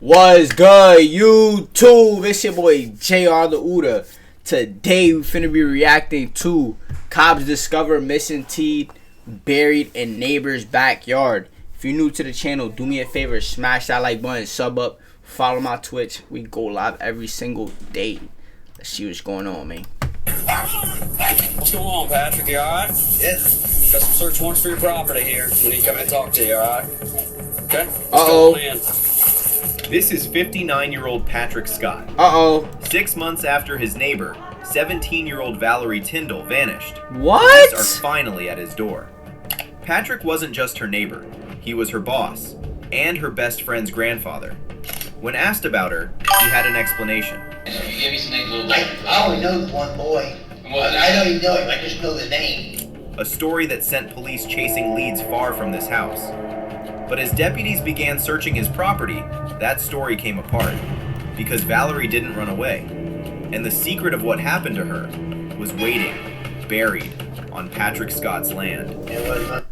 What's good, YouTube? It's your boy JrTheOota. Today we finna be reacting to cops discover missing teeth buried in neighbor's backyard. If you're new to the channel, do me a favor, smash that like button, sub up, follow my Twitch. We go live every single day. Let's see what's going on, man. What's going on, Patrick? You alright? Yes. Got some search warrants for your property here. We need to come in and talk to you, alright? Okay? Uh-oh. This is 59-year-old Patrick Scott. 6 months after his neighbor, 17-year-old Valerie Tyndall, vanished. What? Police are finally at his door. Patrick wasn't just her neighbor. He was her boss and her best friend's grandfather. When asked about her, he had an explanation. You give me some names, little boy. I only know the one boy. What? I don't even know him, I just know the name. A story that sent police chasing leads far from this house. But as deputies began searching his property, that story came apart. Because Valerie didn't run away. And the secret of what happened to her was waiting, buried, on Patrick Scott's land. It was my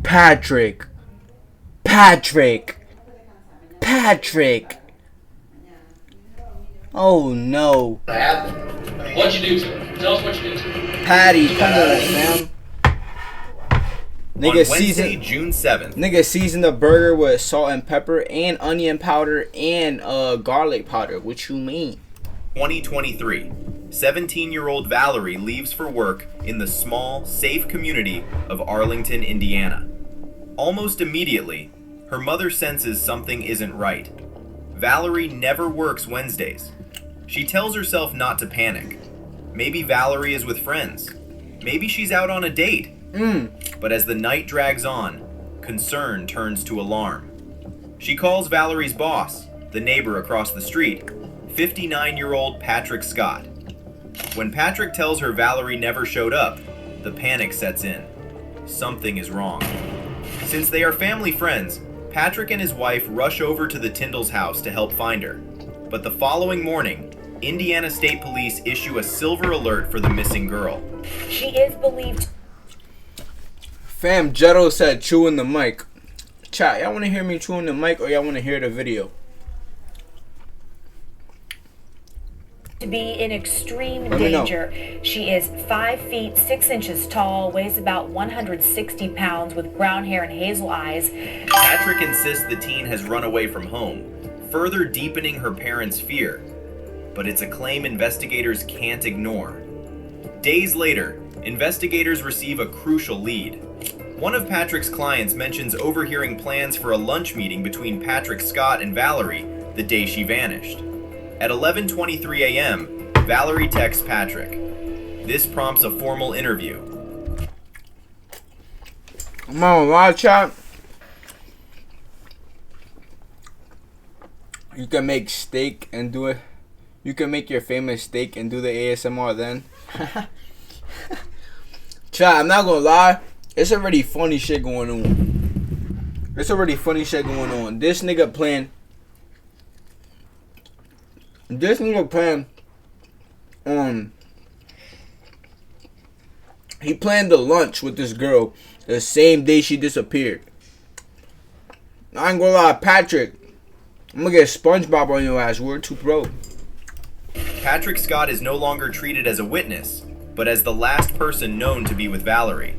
Patrick. Oh no. what happened. What'd you do to her? Tell us what you did to her. Patty, come on, fam. On Nigga Wednesday, June 7th, Nigga seasoned the burger with salt and pepper and onion powder and garlic powder. What you mean? 2023, 17-year-old Valerie leaves for work in the small, safe community of Arlington, Indiana. Almost immediately, her mother senses something isn't right. Valerie never works Wednesdays. She tells herself not to panic. Maybe Valerie is with friends. Maybe she's out on a date. But as the night drags on, concern turns to alarm. She calls Valerie's boss, the neighbor across the street, 59-year-old Patrick Scott. When Patrick tells her Valerie never showed up, the panic sets in. Something is wrong. Since they are family friends, Patrick and his wife rush over to the Tyndall's house to help find her. But the following morning, Indiana State Police issue a silver alert for the missing girl. She is believed. Fam, Jetto said chewing the mic. Chat, y'all want to hear me chewing the mic or y'all want to hear the video? To be in extreme Let me know. danger. She is 5 feet 6 inches tall, weighs about 160 pounds, with brown hair and hazel eyes. Patrick insists the teen has run away from home, further deepening her parents' fear. But it's a claim investigators can't ignore. Days later, investigators receive a crucial lead. One of Patrick's clients mentions overhearing plans for a lunch meeting between Patrick Scott and Valerie the day she vanished. At 11:23 a.m., Valerie texts Patrick. This prompts a formal interview. Come on, live chat. You can make steak and do it. You can make your famous steak and do the ASMR then. Chat, I'm not gonna lie. It's already funny shit going on. This nigga playing. He planned the lunch with this girl the same day she disappeared. I ain't gonna lie, Patrick. I'm gonna get SpongeBob on your ass. We're too pro. Patrick Scott is no longer treated as a witness, but as the last person known to be with Valerie.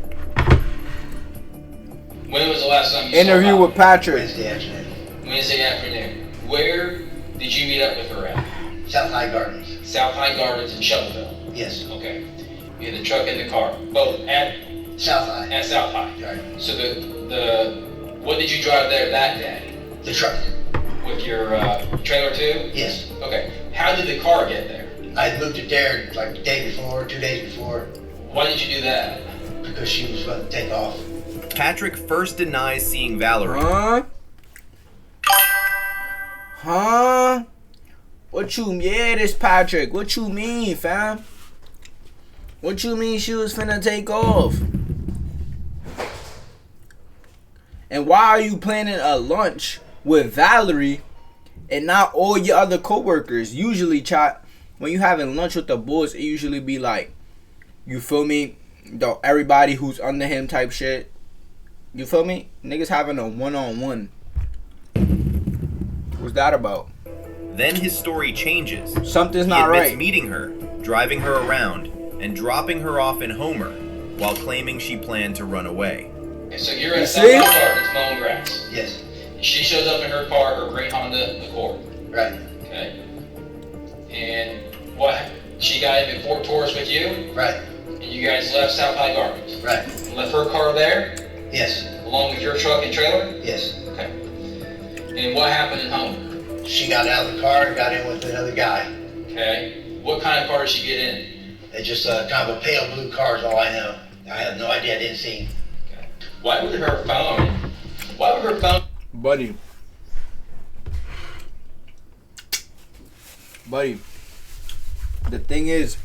When was the last time you Interview saw her? with Patrick. Wednesday afternoon. Wednesday afternoon. Where did you meet up with her at? South High Gardens. South High Gardens in Shelbyville. Yes. Okay. You had the truck and the car. Both at South High. South High. Right. So what did you drive there that day? The truck. With your trailer too? Yes. Okay. How did the car get there? I moved it there like the day before, 2 days before, Why did you do that? because she was going to take off. Patrick first denies seeing Valerie. Huh? What you mean? Yeah, this Patrick. What you mean, fam? What you mean she was finna take off? And why are you planning a lunch with Valerie and not all your other coworkers? Usually, chat, when you having lunch with the boys, it usually be like, you feel me? Everybody who's under him type shit. You feel me? Niggas having a one-on-one. What's that about? Then his story changes. Something's He not admits right. meeting her, driving her around, and dropping her off in Homer, while claiming she planned to run away. Okay, so you're You at see? South Gardens mowing grass. Yes. She shows up in her car, her green Honda Accord. Right. Okay. And what? She got in Fort Taurus with you, Right. and you guys left South High Gardens. Right. And left her car there, Yes. along with your truck and trailer. Yes. Okay. And what happened at home? She got out of the car and got in with another guy. Okay. What kind of car did she get in? It's just kind of a pale blue car is all I know. I have no idea. I didn't see. Okay. Why would her phone? Buddy. The thing is,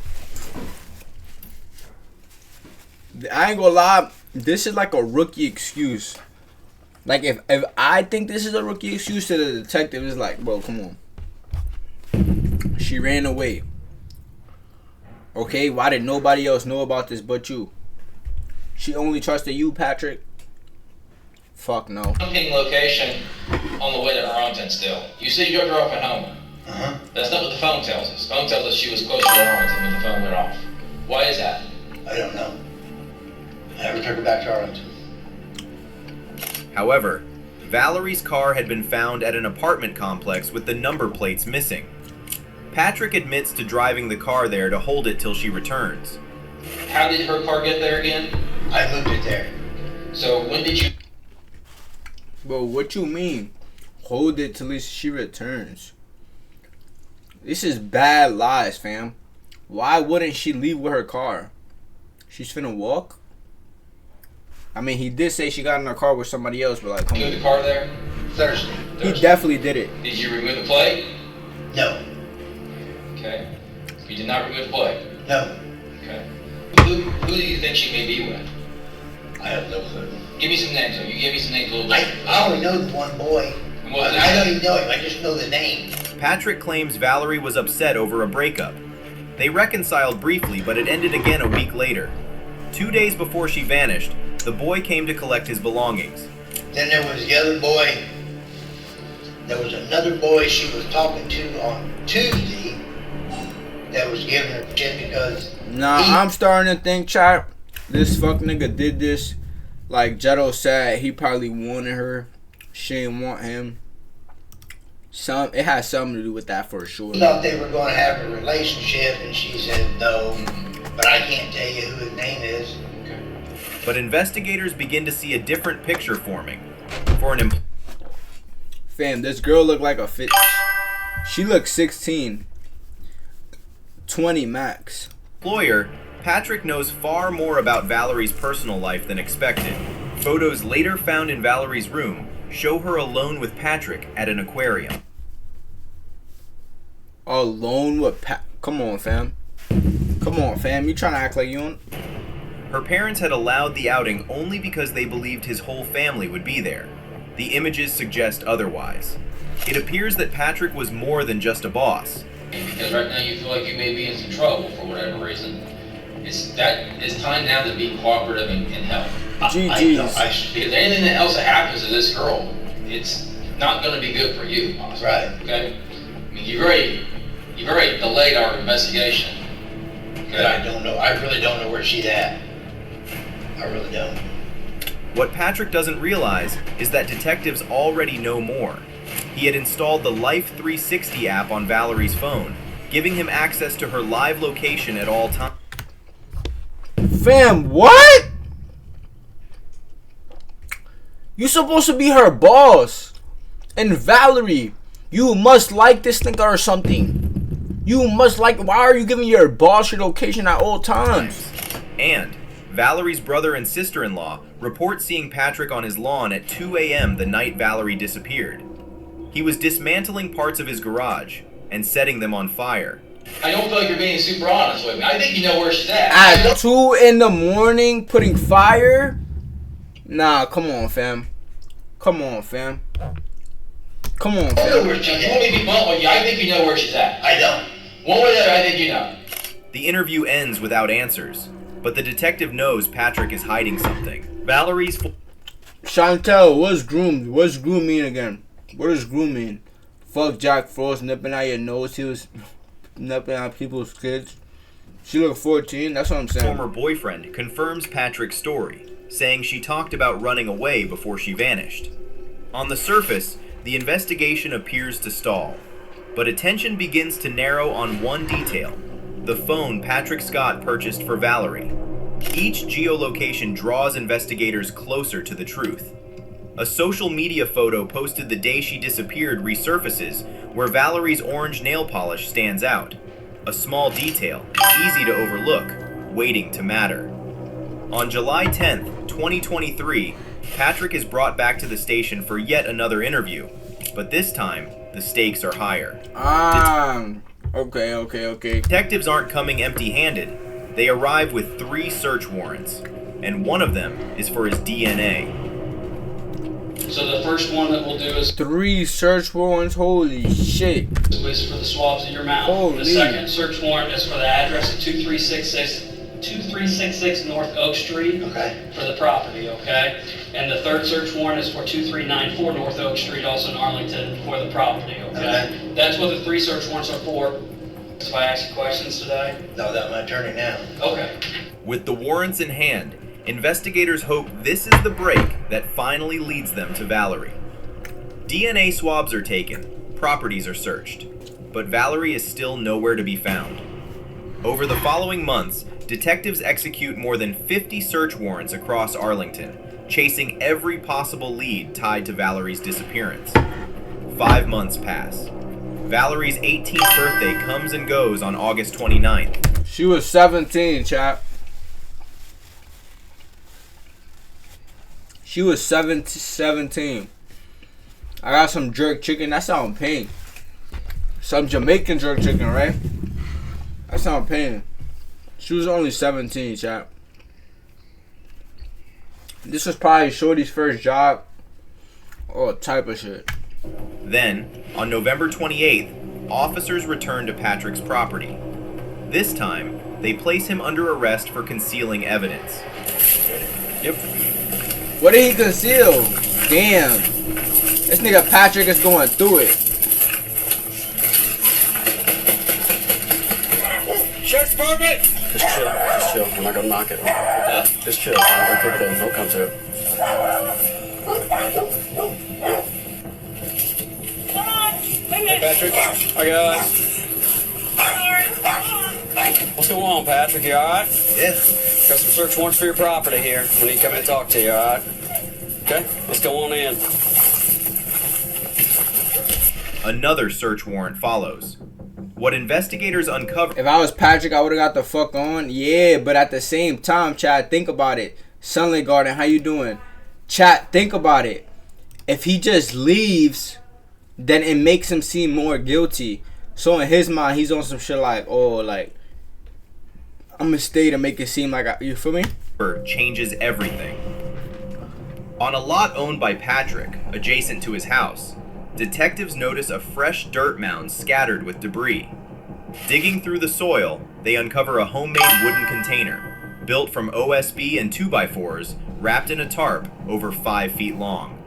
I ain't gonna lie, this is like a rookie excuse. Like, if I think this is a rookie excuse to the detective, it's like, bro, come on. She ran away. Okay, why did nobody else know about this but you? She only trusted you, Patrick? Fuck no. Dumping location on the way to Arlington still. You said you dropped her off at home. Uh-huh. That's not what the phone tells us. The phone tells us she was close to Arlington when the phone went off. Why is that? I don't know. I never took her back to Arlington. However, Valerie's car had been found at an apartment complex with the number plates missing. Patrick admits to driving the car there to hold it till she returns. How did her car get there again? I moved it there. So when did you... Bro, what you mean? Hold it till she returns. This is bad lies, fam. Why wouldn't she leave with her car? She's finna walk? I mean, he did say she got in her car with somebody else, but like, come move the on. car there? Thursday. He definitely did it. Did you remove the plate? No. Okay. You did not remove the plate? No. Okay. Who do you think she may be with? I have no clue. Give me some names, though. You give me some names a little bit. I only know the one boy. What was I his don't name? even know him. I just know the name. Patrick claims Valerie was upset over a breakup. They reconciled briefly, but it ended again a week later. 2 days before she vanished, the boy came to collect his belongings. Then there was the other boy. There was another boy she was talking to on Tuesday that was giving her shit because Nah, I'm starting to think, chat, this fuck nigga did this. Like Jetto said, he probably wanted her. She didn't want him. It has something to do with that for sure. he thought they were going to have a relationship, and she said no. But I can't tell you who his name is. But investigators begin to see a different picture forming. For an Fam, this girl looked like a fit. She looked 16. 20 max. employer, Patrick knows far more about Valerie's personal life than expected. Photos later found in Valerie's room show her alone with Patrick at an aquarium. Alone with Come on, fam. Come on, fam. You trying to act like you on? Her parents had allowed the outing only because they believed his whole family would be there. The images suggest otherwise. It appears that Patrick was more than just a boss. Because right now you feel like you may be in some trouble for whatever reason. It's time now to be cooperative and help. GG's. Because anything else that happens to this girl, it's not going to be good for you, possibly. Right. Okay? I mean, you've already delayed our investigation. But I don't know. I really don't know where she's at. I really don't. What Patrick doesn't realize is that detectives already know more. He had installed the Life 360 app on Valerie's phone, giving him access to her live location at all times. Fam, what? You supposed to be her boss. And Valerie, you must like this nigga or something. You must like. Why are you giving your boss your location at all times? And Valerie's brother and sister-in-law report seeing Patrick on his lawn at 2 a.m. the night Valerie disappeared. He was dismantling parts of his garage and setting them on fire. I don't feel like you're being super honest with me. I think you know where she's at. At 2 in the morning, putting fire? Nah, come on, fam. Come on, fam. Come on, I know fam. where she's at. You want me to be blunt with you? I think you know where she's at. I don't. One way or the other, I think you know. The interview ends without answers, but the detective knows Patrick is hiding something. Valerie's Chantel, what's groomed? What's groom mean again? What does groom mean? Fuck Jack Frost nipping out your nose. He was nipping out people's kids. She looked 14. That's what I'm saying. Former boyfriend confirms Patrick's story, saying she talked about running away before she vanished. On the surface, the investigation appears to stall, but attention begins to narrow on one detail: the phone Patrick Scott purchased for Valerie. Each geolocation draws investigators closer to the truth. A social media photo posted the day she disappeared resurfaces, where Valerie's orange nail polish stands out. A small detail, easy to overlook, waiting to matter. On July 10th, 2023, Patrick is brought back to the station for yet another interview, but this time, the stakes are higher. Okay. Detectives aren't coming empty-handed. They arrive with 3 search warrants, and one of them is for his DNA. So the first one that we'll do is 3 search warrants. Holy shit. for the swabs in your mouth. Holy. The second search warrant is for the address of 2366 North Oak Street. Okay. For the property, okay? And the third search warrant is for 2394 North Oak Street, also in Arlington, for the property, okay? That's what the 3 search warrants are for. If I ask you questions today? No, that's my attorney now. Okay. With the warrants in hand, investigators hope this is the break that finally leads them to Valerie. DNA swabs are taken, properties are searched, but Valerie is still nowhere to be found. Over the following months, detectives execute more than 50 search warrants across Arlington, chasing every possible lead tied to Valerie's disappearance. 5 months pass. Valerie's 18th birthday comes and goes on August 29th. She was 17, chap. She was 17. I got some jerk chicken. That sound pain. Some Jamaican jerk chicken, right? That sound pain. She was only 17, chap. This was probably Shorty's first job. All type of shit. Then, on November 28th, officers return to Patrick's property. This time, they place him under arrest for concealing evidence. Yep. What did he conceal? Damn. This nigga Patrick is going through it. Sheriff's Department! Just chill. I'm not gonna knock it. Just chill. I'm gonna pick it up. Don't come to it. Hey, Patrick. Hi, guys. What's going on, Patrick? You alright? Yeah. Got some search warrants for your property here. We need to come in and talk to you, alright? Okay, let's go on in. Another search warrant follows. What investigators uncover... If I was Patrick, I would have got the fuck on. Yeah, but at the same time, chat, think about it. Sunlight Garden, how you doing? Chat, think about it. If he just leaves, then it makes him seem more guilty. So in his mind, he's on some shit like, oh, like, I'm gonna stay to make it seem like, you feel me? changes everything. On a lot owned by Patrick, adjacent to his house, detectives notice a fresh dirt mound scattered with debris. Digging through the soil, they uncover a homemade wooden container, built from OSB and 2x4s, wrapped in a tarp over 5 feet long.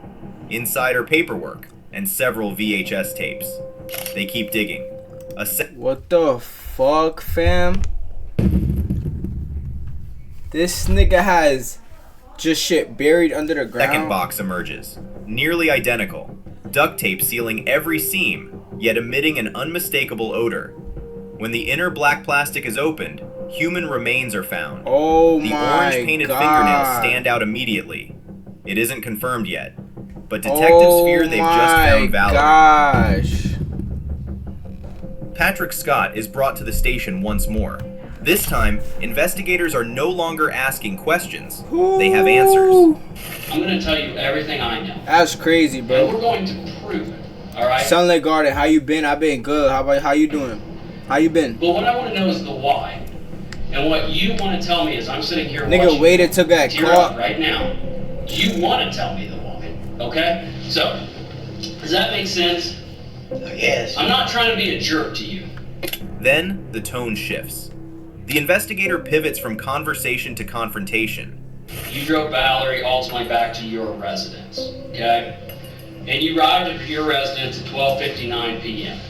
Inside are paperwork and several VHS tapes. They keep digging. What the fuck, fam? This nigga has just shit buried under the ground. Second box emerges, nearly identical. Duct tape sealing every seam, yet emitting an unmistakable odor. When the inner black plastic is opened, human remains are found. Oh the my orange painted God. fingernails stand out immediately. It isn't confirmed yet, but detectives fear they've just found Valerie. Gosh. Patrick Scott is brought to the station once more. This time, investigators are no longer asking questions. They have answers. I'm going to tell you everything I know. That's crazy, And bro. we're going to prove it. Alright? Sunlight Garden, how you been? I've been good. How you doing? How you been? But what I want to know is the why. And what you want to tell me is I'm sitting here Nigga watching waited till got tear up caught. right now. You want to tell me the why. Okay? So, does that make sense? Yes. I'm not trying to be a jerk to you. Then, the tone shifts. The investigator pivots from conversation to confrontation. You drove Valerie ultimately back to your residence. Okay? and you arrived at your residence at 12:59 p.m.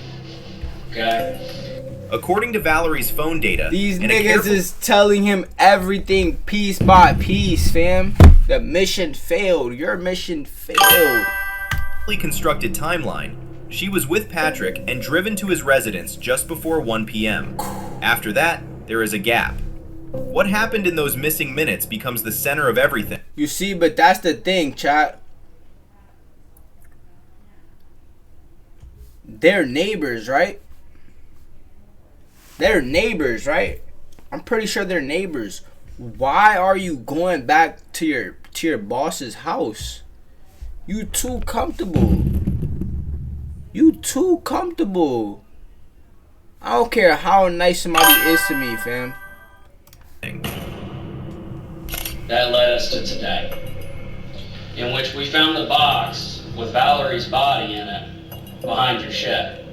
Okay? According to Valerie's phone data, These and a niggas careful- is telling him everything piece by piece, fam. The mission failed. Your mission failed. constructed timeline, she was with Patrick and driven to his residence just before 1 p.m. After that, there is a gap. What happened in those missing minutes becomes the center of everything. You see, but that's the thing, chat. They're neighbors, right? They're neighbors, right? I'm pretty sure they're neighbors. Why are you going back to your boss's house? You too comfortable. You too comfortable. I don't care how nice somebody is to me, fam. That led us to today, in which we found the box with Valerie's body in it behind your shed.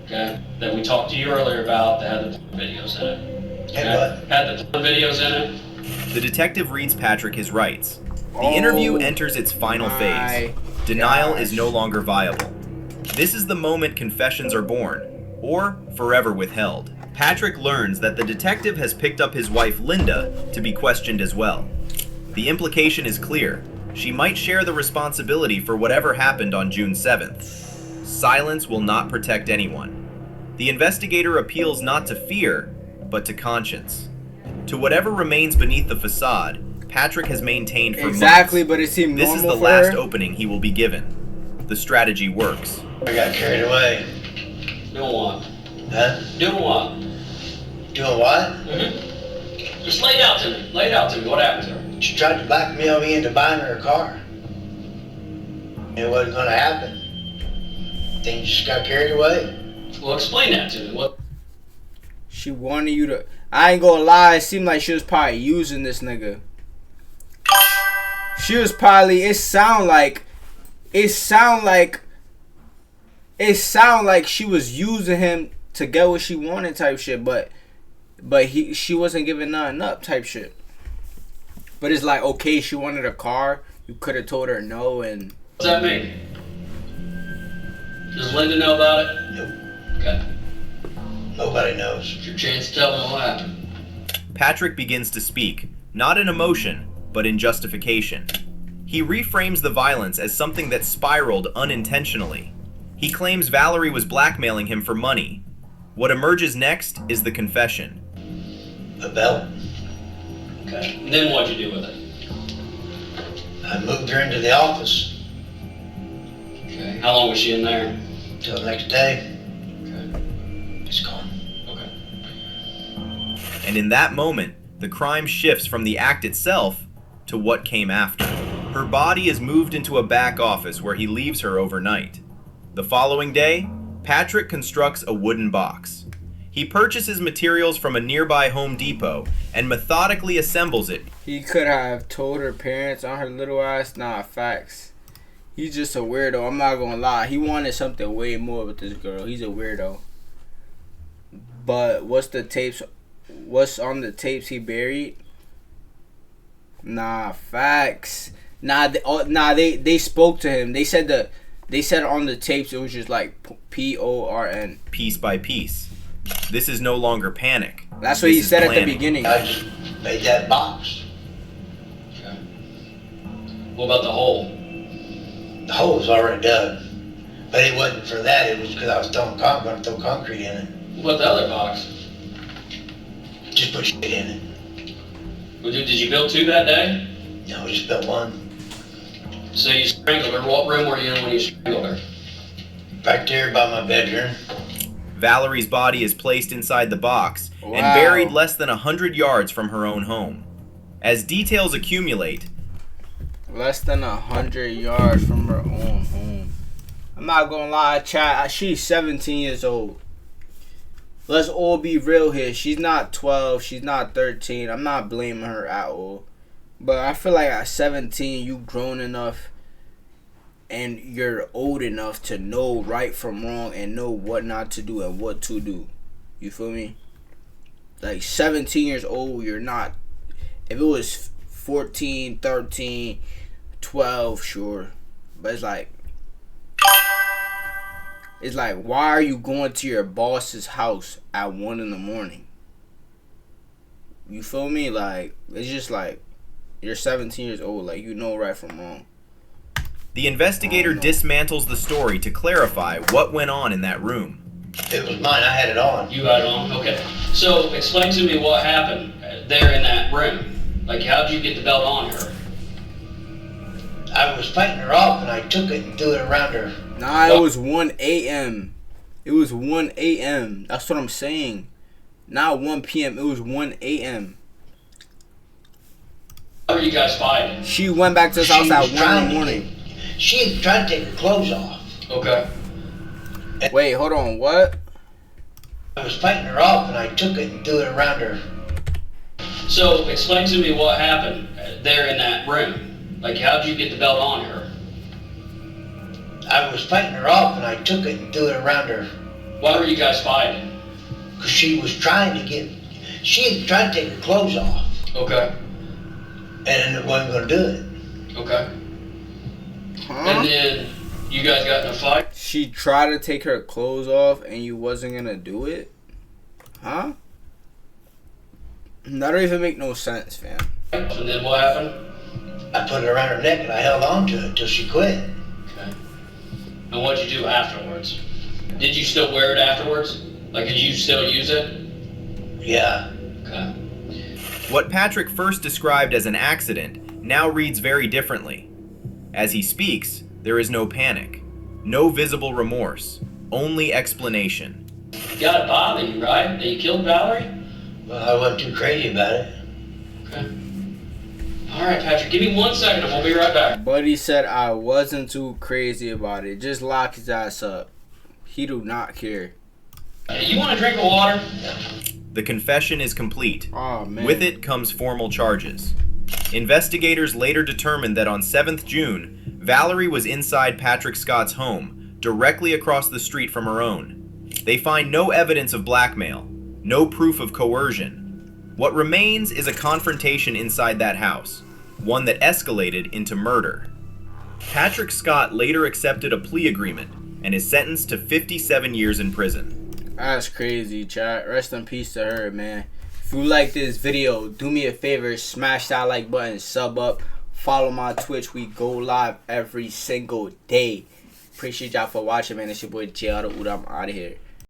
Okay? That we talked to you earlier about that had the videos in it. Okay? Had the videos in it. The detective reads Patrick his rights. The interview enters its final phase. Denial is no longer viable. This is the moment confessions are born, or forever withheld. Patrick learns that the detective has picked up his wife Linda to be questioned as well. The implication is clear. She might share the responsibility for whatever happened on June 7th. Silence will not protect anyone. The investigator appeals not to fear, but to conscience. To whatever remains beneath the facade, Patrick has maintained for exactly, months. But it seemed this is the normal last for her. opening he will be given. The strategy works. I got carried away. Doing what? Huh? Doing what? Doing what? Mm-hmm. Just lay it out to me. Lay it out to me. What happened to her? She tried to blackmail me into buying her a car. It wasn't gonna happen. Things just got carried away. Well, explain that to me. What? She wanted you to. I ain't gonna lie. It seemed like she was probably using this nigga. She was probably. It sound like she was using him to get what she wanted type shit. But she wasn't giving nothing up type shit. But it's like, okay, she wanted a car. You could have told her no. And What's that mean? Does Linda know about it? Nope. Okay. Nobody knows. It's your chance to tell me what happened. Patrick begins to speak, not in emotion, but in justification. He reframes the violence as something that spiraled unintentionally. He claims Valerie was blackmailing him for money. What emerges next is the confession. A belt. Okay. And then what'd you do with it? I moved her into the office Okay. How long was she in there? till the next day. Okay. It's gone. Okay. And in that moment, the crime shifts from the act itself to what came after. Her body is moved into a back office where he leaves her overnight. The following day, Patrick constructs a wooden box. He purchases materials from a nearby Home Depot and methodically assembles it. he could have told her parents on her little ass. Nah, facts. He's just a weirdo. I'm not gonna lie. He wanted something way more with this girl. He's a weirdo. But what's on the tapes he buried? Nah, facts. They spoke to him. They said on the tapes it was just like PORN. Piece by piece. This is no longer panic. That's what This he is said at the planning. beginning. I just made that box. Okay. What about the hole? The hole was already dug. But it wasn't for that. It was because I was going to throw concrete in it. What about the other box? Just put shit in it. Well, did you build two that day? No, just built one. So you strangled her. What room were you in when you strangled her? Right there by my bedroom. Valerie's body is placed inside the box and Wow. buried less than 100 yards from her own home. As details accumulate, Less than 100 yards from her own home. I'm not gonna lie, chat. She's 17 years old. Let's all be real here. She's not 12. She's not 13. I'm not blaming her at all. But I feel like at 17, you grown enough and you're old enough to know right from wrong and know what not to do and what to do. You feel me? Like 17 years old, you're not. If it was 14, 13, 12, sure. But it's like It's like, why are you going to your boss's house at 1 in the morning? You feel me? Like, it's just like, you're 17 years old. Like, you know right from wrong. The investigator dismantles the story to clarify what went on in that room. It was mine. I had it on. You had it on? Okay. So explain to me what happened there in that room. Like, how'd you get the belt on her? I was fighting her off, and I took it and threw it around her. Nah, it was 1 a.m. It was 1 a.m. That's what I'm saying. Not 1 p.m. It was 1 a.m. How were you guys fighting? She went back to his house at 1 in the morning. She had tried to take her clothes off. Okay. Wait, hold on. What? I was fighting her off, and I took it and threw it around her. So explain to me what happened there in that room. Like, how'd you get the belt on her? I was fighting her off, and I took it and threw it around her. Why were you guys fighting? Because she was trying to get... She had tried to take her clothes off. Okay. And it wasn't going to do it. Okay. Huh? And then you guys got in a fight? She tried to take her clothes off and you wasn't going to do it? Huh? That don't even make no sense, fam. And then what happened? I put it around her neck, and I held on to it until she quit. Okay. And what'd you do afterwards? Did you still wear it afterwards? Like, did you still use it? Yeah. Okay. What Patrick first described as an accident now reads very differently. As he speaks, there is no panic, no visible remorse, only explanation. Gotta bother you, right? That you killed Valerie? Well, I wasn't too crazy about it. Okay. Alright, Patrick, give me 1 second and we'll be right back. Buddy said I wasn't too crazy about it. Just lock his ass up. He do not care. You want a drink of water? The confession is complete. Oh, man. With it comes formal charges. Investigators later determined that on 7th June, Valerie was inside Patrick Scott's home, directly across the street from her own. They find no evidence of blackmail, no proof of coercion. What remains is a confrontation inside that house, one that escalated into murder. Patrick Scott later accepted a plea agreement and is sentenced to 57 years in prison. That's crazy, chat. Rest in peace to her, man. If you like this video, do me a favor, smash that like button, sub up, follow my Twitch. We go live every single day. Appreciate y'all for watching, man. It's your boy JrTheOota. I'm out of here.